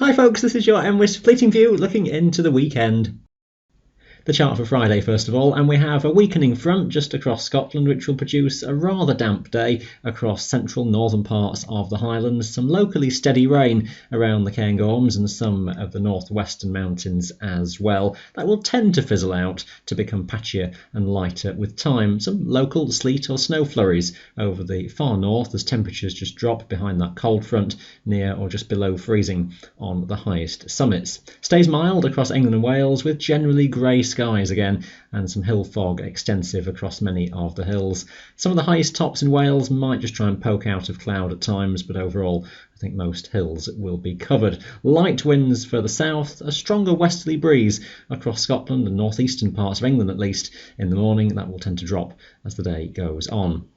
Hi folks, this is your MWIS Fleeting View looking into the weekend. The chart for Friday first of all, and we have a weakening front just across Scotland which will produce a rather damp day across central northern parts of the Highlands, some locally steady rain around the Cairngorms and some of the northwestern mountains as well. That will tend to fizzle out to become patchier and lighter with time. Some local sleet or snow flurries over the far north as temperatures just drop behind that cold front near or just below freezing on the highest summits. Stays mild across England and Wales with generally grey skies again and some hill fog extensive across many of the hills. Some of the highest tops in Wales might just try and poke out of cloud at times, but overall I think most hills will be covered. Light winds further south, a stronger westerly breeze across Scotland and northeastern parts of England at least in the morning. That will tend to drop as the day goes on.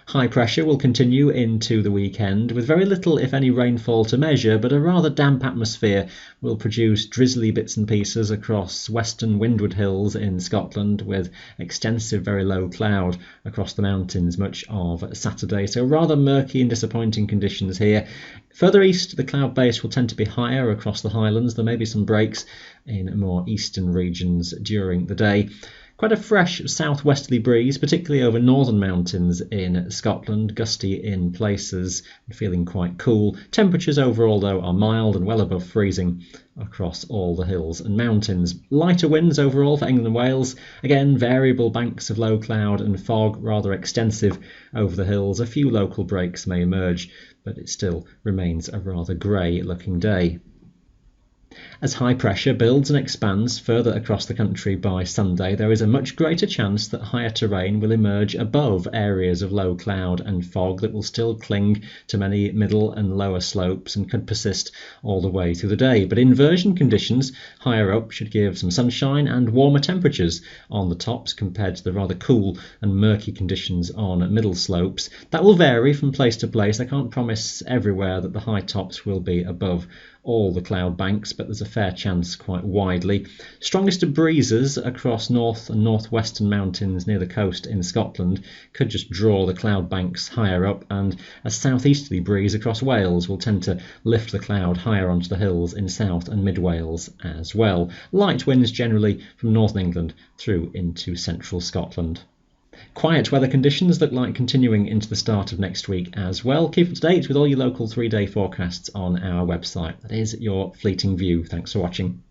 High pressure will continue into the weekend with very little if any rainfall to measure, but a rather damp atmosphere will produce drizzly bits and pieces across western windward hills in Scotland with extensive very low cloud across the mountains much of Saturday. So rather murky and disappointing conditions here. Further east, the cloud base will tend to be higher across the Highlands. There may be some breaks in more eastern regions during the day. Quite a fresh southwesterly breeze, particularly over northern mountains in Scotland, gusty in places and feeling quite cool. Temperatures overall, though, are mild and well above freezing across all the hills and mountains. Lighter winds overall for England and Wales. Again, variable banks of low cloud and fog, rather extensive over the hills. A few local breaks may emerge, but it still remains a rather grey looking day. As high pressure builds and expands further across the country by Sunday, there is a much greater chance that higher terrain will emerge above areas of low cloud and fog that will still cling to many middle and lower slopes and could persist all the way through the day. But inversion conditions higher up should give some sunshine and warmer temperatures on the tops compared to the rather cool and murky conditions on middle slopes. That will vary from place to place. I can't promise everywhere that the high tops will be above all the cloud banks, but there's a fair chance quite widely. Strongest of breezes across north and northwestern mountains near the coast in Scotland could just draw the cloud banks higher up, and a southeasterly breeze across Wales will tend to lift the cloud higher onto the hills in South and Mid Wales as well. Light winds generally from northern England through into central Scotland. Quiet weather conditions look like continuing into the start of next week as well. Keep up to date with all your local 3-day forecasts on our website. That is your Fleeting View. Thanks for watching.